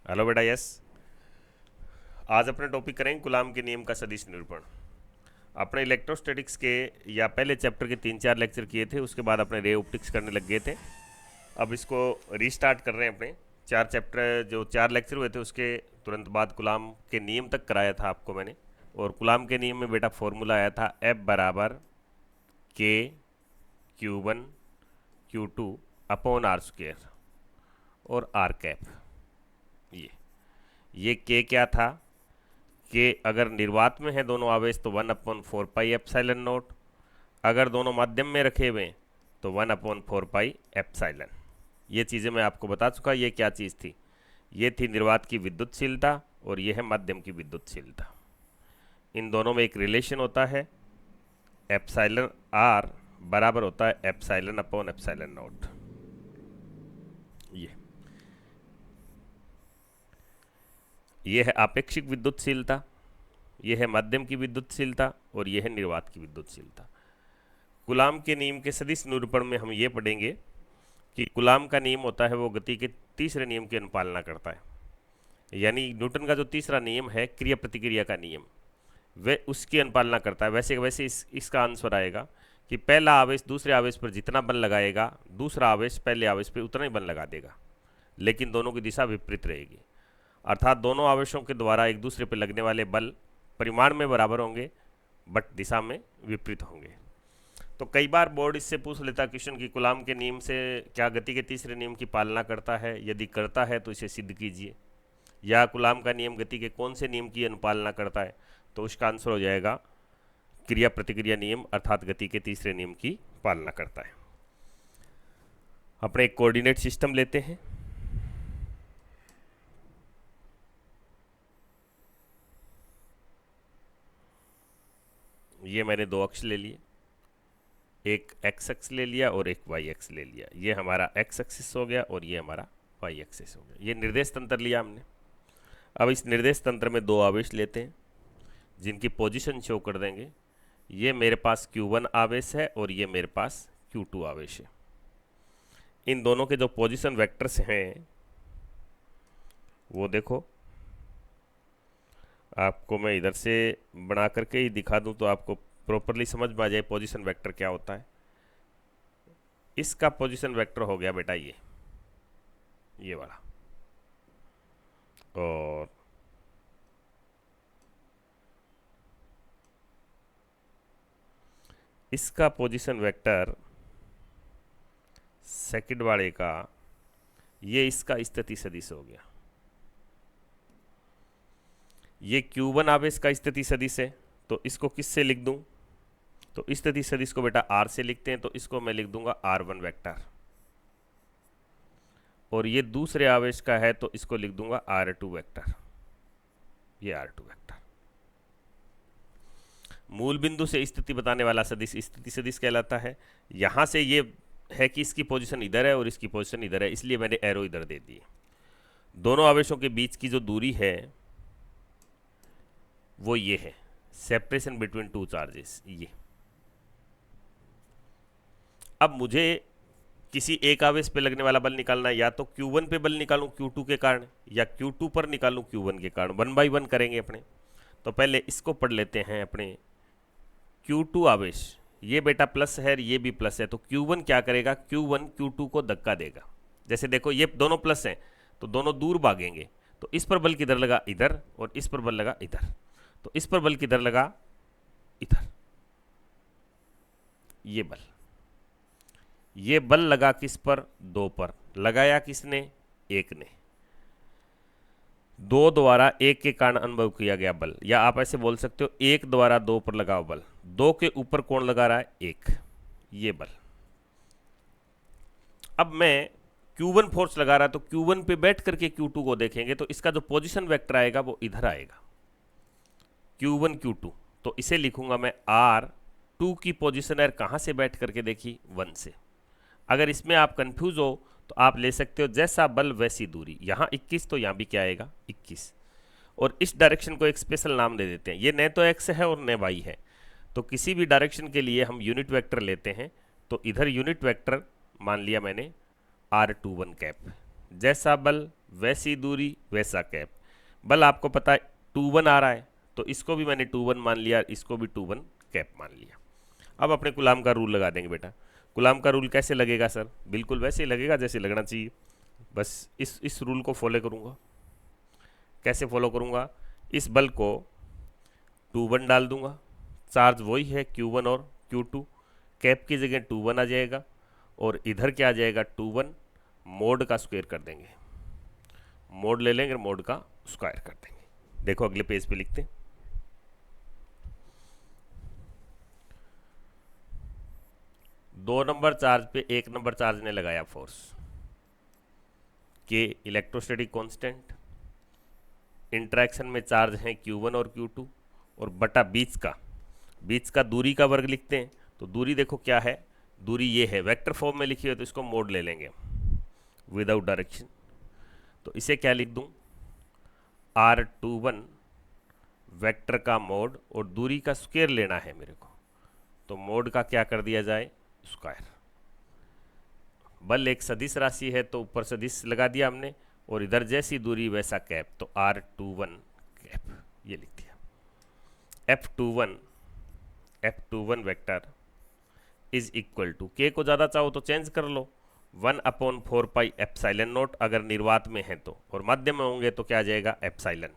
Hello बेटा। Yes, आज अपने टॉपिक करेंगे कूलाम के नियम का सदिश निरूपण। अपने इलेक्ट्रोस्टैटिक्स के या पहले चैप्टर के 3-4 लेक्चर किए थे, उसके बाद अपने रे ऑप्टिक्स करने लग गए थे। अब इसको रीस्टार्ट कर रहे हैं। अपने 4 लेक्चर हुए थे उसके तुरंत बाद कूलाम के नियम तक कराया था आपको मैंने। और कूलाम के नियम में बेटा फॉर्मूला आया था F बराबर के Q1 Q2 upon R square और आर कैप। ये के क्या था कि अगर निर्वात में है दोनों आवेश तो 1/4 पाई एप्साइलन नोट, अगर दोनों माध्यम में रखे हुए तो 1/4 पाई एप्साइलन। ये चीज़ें मैं आपको बता चुका। ये क्या चीज़ थी? ये थी निर्वात की विद्युतशीलता और ये है माध्यम की विद्युतशीलता। इन दोनों में एक रिलेशन होता है, एप्साइलन आर बराबर होता है एप्साइलन अपॉन एप्साइलन नोट। ये है आपेक्षिक विद्युतशीलता, ये है माध्यम की विद्युतशीलता और ये है निर्वात की विद्युतशीलता। कूलाम के नियम के सदिश निरूपण में हम ये पढ़ेंगे कि कूलाम का नियम होता है वो गति के तीसरे नियम की अनुपालना करता है। यानी न्यूटन का जो तीसरा नियम है क्रिया प्रतिक्रिया का नियम, वह उसकी अनुपालना करता है। वैसे वैसे इसका आंसर आएगा कि पहला आवेश दूसरे आवेश पर जितना बल लगाएगा, दूसरा आवेश पहले आवेश पर उतना ही बल लगा देगा, लेकिन दोनों की दिशा विपरीत रहेगी। अर्थात दोनों आवेशों के द्वारा एक दूसरे पर लगने वाले बल परिमाण में बराबर होंगे बट दिशा में विपरीत होंगे। तो कई बार बोर्ड इससे पूछ लेता क्वेश्चन कि कूलाम के नियम से क्या गति के तीसरे नियम की पालना करता है, यदि करता है तो इसे सिद्ध कीजिए। या कूलाम का नियम गति के कौन से नियम की अनुपालना करता है, तो उसका आंसर हो जाएगा क्रिया प्रतिक्रिया नियम, अर्थात गति के तीसरे नियम की पालना करता है। अपने एक कोऑर्डिनेट सिस्टम लेते हैं। ये मैंने दो अक्ष ले लिए, एक एक्स अक्ष ले लिया और एक वाई अक्ष ले लिया। ये हमारा एक्स एक्सिस हो गया और ये हमारा वाई एक्सिस हो गया। ये निर्देश तंत्र लिया हमने। अब इस निर्देश तंत्र में दो आवेश लेते हैं जिनकी पोजीशन शो कर देंगे। ये मेरे पास Q1 आवेश है और ये मेरे पास Q2 आवेश है। इन दोनों के जो पोजीशन वेक्टर्स हैं वो देखो, आपको मैं इधर से बना करके ही दिखा दूं तो आपको प्रॉपरली समझ में आ जाए पोजीशन वेक्टर क्या होता है। इसका पोजीशन वेक्टर हो गया बेटा ये वाला, और इसका पोजीशन वेक्टर सेकंड वाले का ये इसका स्थिति सदिश हो गया। ये Q1 आवेश का स्थिति सदिश है, तो इसको किससे लिख दूं? तो स्थिति सदिश को बेटा R से लिखते हैं, तो इसको मैं लिख दूंगा R1 वेक्टर। और ये दूसरे आवेश का है तो इसको लिख दूंगा R2 वेक्टर। ये R2 वेक्टर मूल बिंदु से स्थिति बताने वाला सदिश स्थिति सदिश कहलाता है। यहां से ये है कि इसकी पोजीशन इधर है और इसकी पोजीशन इधर है, इसलिए मैंने एरो इधर दे दी। दोनों आवेशों के बीच की जो दूरी है वो ये है, सेपरेशन बिटवीन टू चार्जेस। ये अब मुझे किसी एक आवेश पे लगने वाला बल निकालना है। या तो Q1 पे बल निकालूं Q2 के कारण, या Q2 पर निकालूं Q1 के कारण। 1 बाई 1 करेंगे अपने। तो पहले इसको पढ़ लेते हैं अपने। Q2 आवेश ये बेटा प्लस है, ये भी प्लस है, तो Q1 क्या करेगा? Q1 Q2 को धक्का देगा। जैसे देखो ये दोनों प्लस हैं तो दोनों दूर भागेंगे, तो इस पर बल किधर लगा? इधर, और इस पर बल लगा इधर। तो इस पर बल किधर लगा? इधर। ये बल लगा किस पर? 2 पर। लगाया किसने? 1 ने। 2 द्वारा 1 के कारण अनुभव किया गया बल, या आप ऐसे बोल सकते हो 1 द्वारा 2 पर लगाओ बल। 2 के ऊपर कौन लगा रहा है? 1। ये बल। अब मैं Q1 फोर्स लगा रहा है, तो Q1 पे बैठ करके Q2 को देखेंगे तो इसका जो पोजीशन वेक्टर आएगा वो इधर आएगा, Q1 Q2। तो इसे लिखूंगा मैं R2 की पोजीशन है कहां से बैठ करके देखी? 1 से। अगर इसमें आप कंफ्यूज हो तो आप ले सकते हो जैसा बल वैसी दूरी। यहाँ 21 तो यहाँ भी क्या आएगा? 21। और इस डायरेक्शन को एक स्पेशल नाम दे देते हैं। ये न तो एक्स है और न वाई है, तो किसी भी डायरेक्शन के लिए हम यूनिट वेक्टर लेते हैं। तो इधर यूनिट वेक्टर मान लिया मैंने R21 कैप। जैसा बल वैसी दूरी वैसा कैप। बल आपको पता है 2-1 आ रहा है, तो इसको भी मैंने 2-1 मान लिया, इसको भी 2-1 कैप मान लिया। अब अपने कूलाम का रूल लगा देंगे बेटा। कूलाम का रूल कैसे लगेगा सर? बिल्कुल वैसे ही लगेगा जैसे लगना चाहिए। बस इस रूल को फॉलो करूँगा। कैसे फॉलो करूँगा? इस बल को 2-1 डाल दूंगा, चार्ज वही है Q1 और Q2, कैप की जगह 2-1 आ जाएगा, और इधर क्या आ जाएगा 2-1, मोड का स्क्वायर कर देंगे, मोड ले लेंगे, मोड का स्क्वायर कर देंगे। देखो अगले पेज पे लिखते हैं। दो नंबर चार्ज पे 1 नंबर चार्ज ने लगाया फोर्स, के इलेक्ट्रोस्टैटिक कांस्टेंट, इंटरेक्शन में चार्ज हैं Q1 और Q2, और बटा बीच का दूरी का वर्ग लिखते हैं। तो दूरी देखो क्या है, दूरी ये है, वेक्टर फॉर्म में लिखी है तो इसको मोड ले लेंगे विदाउट डायरेक्शन। तो इसे क्या लिख दूं, R21 वेक्टर का मोड, और दूरी का स्क्वायर लेना है मेरे को, तो मोड का क्या कर दिया जाए, स्क्वायर। बल एक सदिश राशि है तो ऊपर सदिश लगा दिया हमने, और इधर जैसी दूरी वैसा कैप, तो R21 कैप ये लिख दिया। F21 vector is equal to, के को ज़्यादा चाहो तो चेंज कर लो, 1/4 पाई एप्साइलन नोट अगर निर्वात में है तो, और माध्य में होंगे तो क्या आ जाएगा एप्साइलन।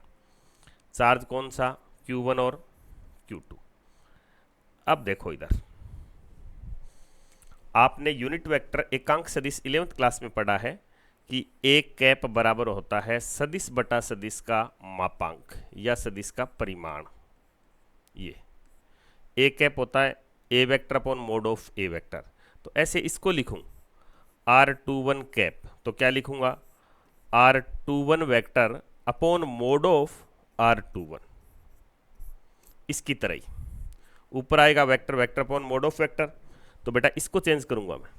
चार्ज कौन सा, Q1 और Q2। अब देखो इधर आपने यूनिट वेक्टर एकांक सदिश 11th क्लास में पढ़ा है कि एक कैप बराबर होता है सदिश बटा सदिश का मापांक या सदिश का परिमाण। ये ए कैप होता है a vector upon mod of a vector. तो ऐसे इसको लिखूं R21 कैप, तो क्या लिखूंगा, R21 vector upon mod of R21, इसकी तरह ही ऊपर आएगा vector, vector upon mod of vector. तो बेटा इसको चेंज करूंगा मैं,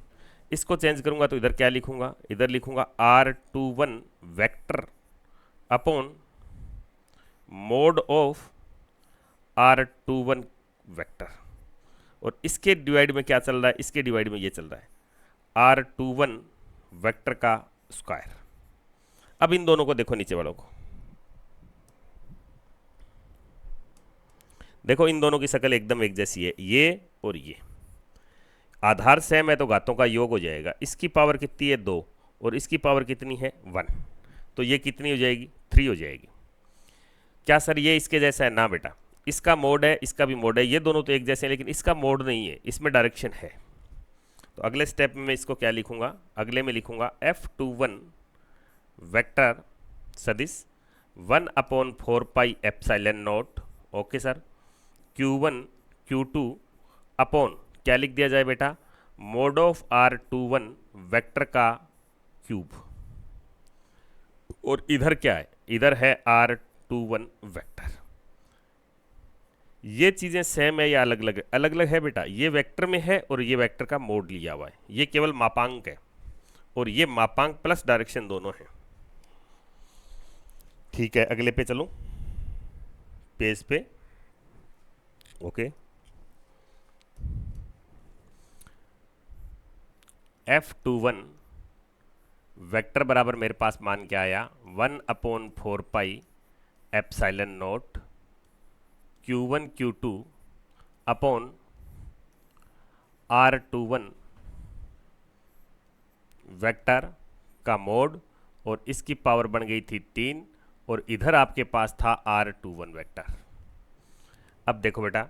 इसको चेंज करूंगा तो इधर क्या लिखूंगा, इधर लिखूंगा R21 vector upon mod of R21 vector, और इसके डिवाइड में क्या चल रहा है, इसके डिवाइड में ये चल रहा है R21 वेक्टर का स्क्वायर। अब इन दोनों को देखो, नीचे वालों को देखो, इन दोनों की शक्ल एकदम एक जैसी है, ये और ये, आधार सेम है तो घातों का योग हो जाएगा। इसकी पावर कितनी है 2, और इसकी पावर कितनी है 1, तो ये कितनी हो जाएगी 3 हो जाएगी। क्या सर ये इसके जैसा है? ना बेटा, इसका मोड है, इसका भी मोड है, ये दोनों तो एक जैसे हैं, लेकिन इसका मोड नहीं है, इसमें डायरेक्शन है। तो अगले स्टेप में इसको क्या लिखूंगा, अगले में लिखूंगा F21 वेक्टर सदिश 1/4 pi epsilon note, okay sir, Q1 Q2 upon क्या लिख दिया जाए बेटा, मोड ऑफ R21 वेक्टर का क्यूब, और इधर क्या है, इधर है R21 वेक्टर। ये चीज़ें सेम है या अलग अलग है? अलग अलग है बेटा, ये वेक्टर में है और ये वेक्टर का मोड लिया हुआ है, ये केवल मापांक है, और ये मापांक प्लस डायरेक्शन दोनों है। ठीक है, अगले पे चलो, पेज पे, ओके। F21 वेक्टर बराबर मेरे पास मान क्या आया, 1/4 pi epsilon note Q1 Q2 upon R21 vector का मोड, और इसकी पावर बन गई थी 3, और इधर आपके पास था R21 वेक्टर। अब देखो बेटा,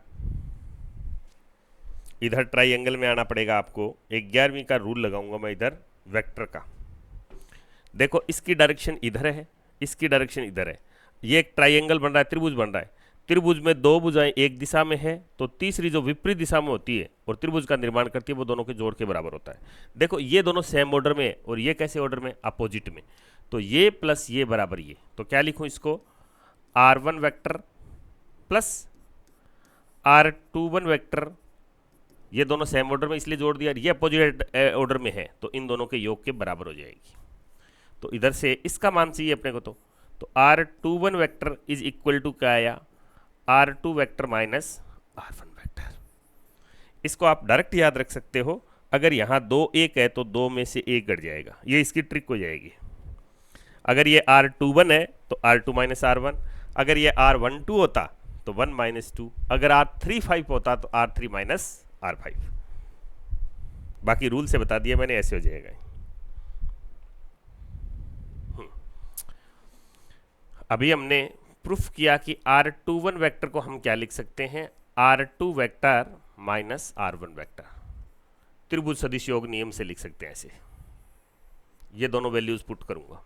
इधर ट्राइंगल में आना पड़ेगा आपको, 11वीं का रूल लगाऊंगा मैं इधर वेक्टर का। देखो इसकी डायरेक्शन इधर है, इसकी डायरेक्शन इधर है, ये एक ट्राइंगल बन रहा है, त्रिभुज बन रहा है। त्रिभुज में दो भुजाएं एक दिशा में है, तो तीसरी जो विपरीत दिशा में होती है और त्रिभुज का निर्माण करती है, वो दोनों के जोड़ के बराबर होता है। देखो ये दोनों सेम ऑर्डर में, और ये कैसे ऑर्डर में, अपोजिट में, तो ये प्लस ये बराबर ये, तो क्या लिखूं इसको, R1 vector plus R21 vector, ये दोनों सेम ऑर्डर में इसलिए जोड़ दिया, ये अपोजिट ऑर्डर में है तो इन दोनों के योग के बराबर हो जाएगी। तो इधर से इसका मान चाहिए अपने को, तो R21 vector is equal to क्या आया, R2 vector minus R1 vector. इसको आप डायरेक्ट याद रख सकते हो, अगर यहाँ 2 1 है तो 2 में से 1 घट जाएगा, ये इसकी ट्रिक हो जाएगी। अगर ये R21 है तो R2 माइनस R1, अगर ये R12 होता तो 1 माइनस 2, अगर R35 होता तो R3 माइनस R5। बाकी रूल से बता दिया मैंने, ऐसे हो जाएगा। अभी हमने प्रूफ किया कि R21 वेक्टर को हम क्या लिख सकते हैं, R2 vector minus R1 vector, त्रिभुज सदिश योग नियम से लिख सकते हैं ऐसे। ये दोनों वैल्यूज पुट करूंगा।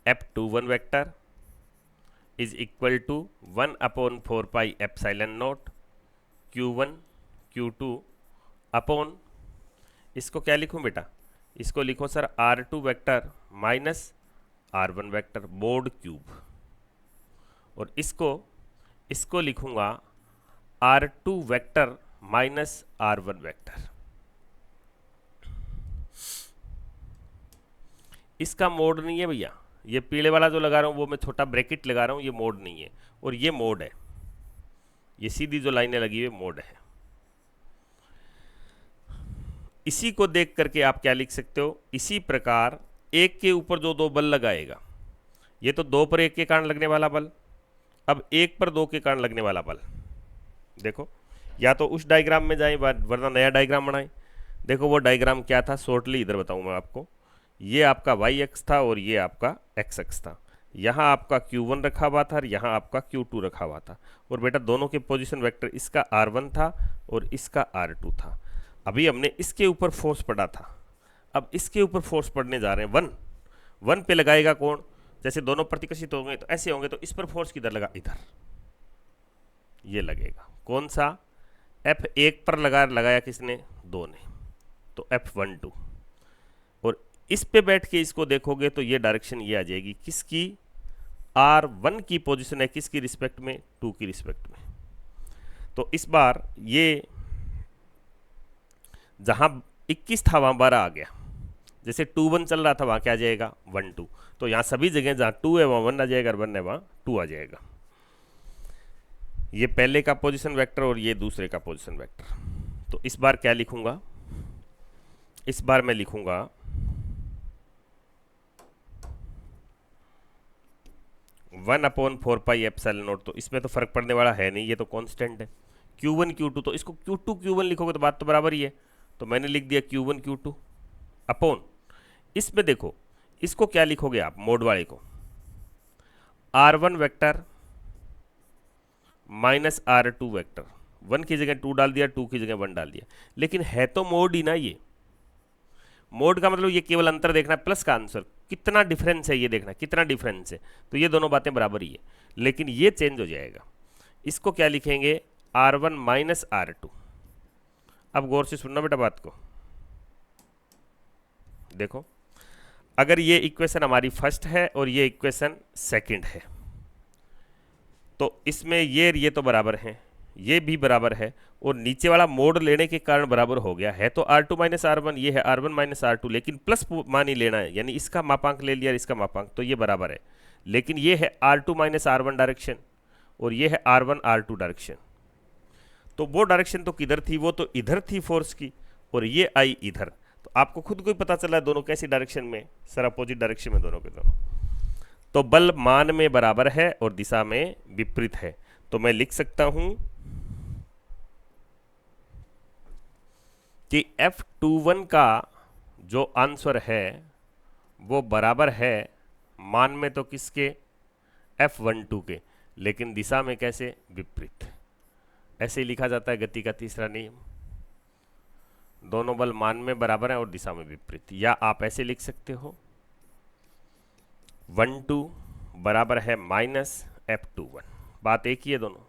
F21 vector is equal to 1/4 pi epsilon not Q1 Q2 upon, इसको क्या लिखूं बेटा, इसको लिखो sir R2 vector minus R1 vector mod cube, और इसको लिखूंगा R2 vector minus R1 vector. इसका मोड नहीं है भैया, ये पीले वाला जो लगा रहा हूं वो मैं छोटा ब्रैकेट लगा रहा हूं, ये मोड नहीं है, और ये मोड है, ये सीधी जो लाइनें लगी हुई मोड है। इसी को देख करके आप क्या लिख सकते हो, इसी प्रकार एक के ऊपर जो दो बल लगाएगा, ये तो 2 पर 1 के कारण लगने वाला बल, अब 1 पर 2 के कारण लगने वाला बल। देखो, या तो उस डायग्राम में जाएं वरना नया डायग्राम बनाएं। देखो वो डायग्राम क्या था, शॉर्टली इधर बताऊं मैं आपको। ये आपका y अक्ष था और ये आपका x अक्ष था। यहाँ आपका Q1 रखा हुआ था और यहाँ आपका Q2 रखा हुआ था, और बेटा दोनों के पोजीशन वेक्टर, इसका R1 था और इसका R2 था। अभी हमने इसके ऊपर फोर्स पड़ा था, अब इसके ऊपर फोर्स पड़ने जा रहे हैं 1 पे लगाएगा कौन, जैसे दोनों प्रतिकर्षित होंगे तो ऐसे होंगे, तो इस पर फोर्स किधर लगा, इधर, ये लगेगा। कौन सा, F1 पर लगाया किसने, 2 ने, तो F12। और इस पे बैठ के इसको देखोगे तो ये डायरेक्शन ये आ जाएगी किसकी, R1 की पोजीशन है किसकी रिस्पेक्ट में, 2 की रिस्पेक्ट में। तो इस बार ये जहां 21 था वहां 12 आ गया, जैसे 2-1 चल रहा था वहां क्या आ जाएगा, 1-2। तो यहाँ सभी जगह जहाँ 2 है वहाँ 1 आ जाएगा, और 1 है वहाँ 2 आ जाएगा। ये पहले का पोजीशन वेक्टर और ये दूसरे का पोजीशन वेक्टर। तो इस बार क्या लिखूंगा, इस बार मैं लिखूंगा 1/4 पाई एप्सिलॉन नॉट। तो इसमें तो फर्क पड़ने वाला है नहीं, ये तो कांस्टेंट है। Q1 Q2, तो इसको Q2 Q1 लिखोगे तो बात तो बराबर ही है, तो मैंने लिख दिया Q1 Q2 अपॉन, इसमें देखो इसको क्या लिखोगे आप, मोड वाले को, R1 vector minus R2 vector. 1 की जगह 2 डाल दिया, 2 की जगह 1 डाल दिया, लेकिन है तो मोड ही ना। ये मोड का मतलब ये केवल अंतर देखना है, प्लस का आंसर कितना डिफरेंस है ये देखना, कितना डिफरेंस है। तो ये दोनों बातें बराबर ही है, लेकिन ये चेंज हो जाएगा। इसको क्या लिखेंगे, R1 माइनस R2। अब गौर से सुनना बेटा बात को, देखो अगर ये इक्वेशन हमारी फर्स्ट है और ये इक्वेशन सेकंड है, तो इसमें ये तो बराबर हैं, ये भी बराबर है, और नीचे वाला मोड लेने के कारण बराबर हो गया है। तो R2 माइनस R1, ये है R1 माइनस R2, लेकिन प्लस मान ही लेना है, यानी इसका मापांक ले लिया, इसका मापांक, तो ये बराबर है। लेकिन ये है R2 माइनस R1 डायरेक्शन और ये है R1 R2 डायरेक्शन। तो वो डायरेक्शन तो किधर थी, वो तो इधर थी फोर्स की, और ये आई इधर। तो आपको खुद को ही पता चला दोनों कैसी डायरेक्शन में, सर अपोजिट डायरेक्शन में दोनों के दोनों। तो बल मान में बराबर है और दिशा में विपरीत है। तो मैं लिख सकता हूं कि F21 का जो आंसर है वो बराबर है मान में तो किसके, F12 के, लेकिन दिशा में कैसे, विपरीत। ऐसे ही लिखा जाता है गति का तीसरा नियम, दोनों बल मान में बराबर है और दिशा में विपरीत। या आप ऐसे लिख सकते हो 1-2 बराबर है माइनस F21, बात एक ही है, दोनों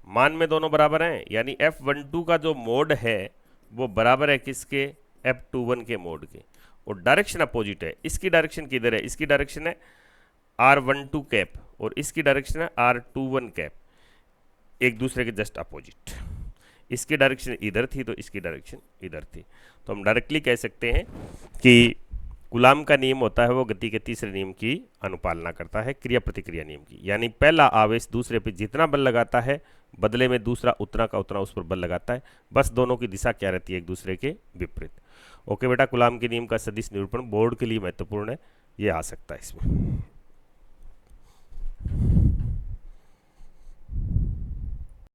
मान में दोनों बराबर हैं, यानी F12 का जो मोड है वो बराबर है किसके, F21 के मोड के, और डायरेक्शन अपोजिट है। इसकी डायरेक्शन किधर है, इसकी डायरेक्शन है R12 कैप और इसकी डायरेक्शन है R21 कैप, एक दूसरे के जस्ट अपोजिट। इसकी डायरेक्शन इधर थी तो इसकी डायरेक्शन इधर थी। तो हम डायरेक्टली कह सकते हैं कि कूलाम का नियम होता है वो गति के तीसरे नियम की अनुपालना करता है, क्रिया प्रतिक्रिया नियम की। यानी पहला आवेश दूसरे पे जितना बल लगाता है बदले में दूसरा उतना का उतना उस पर बल लगाता है, बस दोनों की दिशा क्या रहती है, एक दूसरे के विपरीत। ओके बेटा, कूलाम के नियम का सदिश निरूपण बोर्ड के लिए महत्वपूर्ण है, ये आ सकता है इसमें।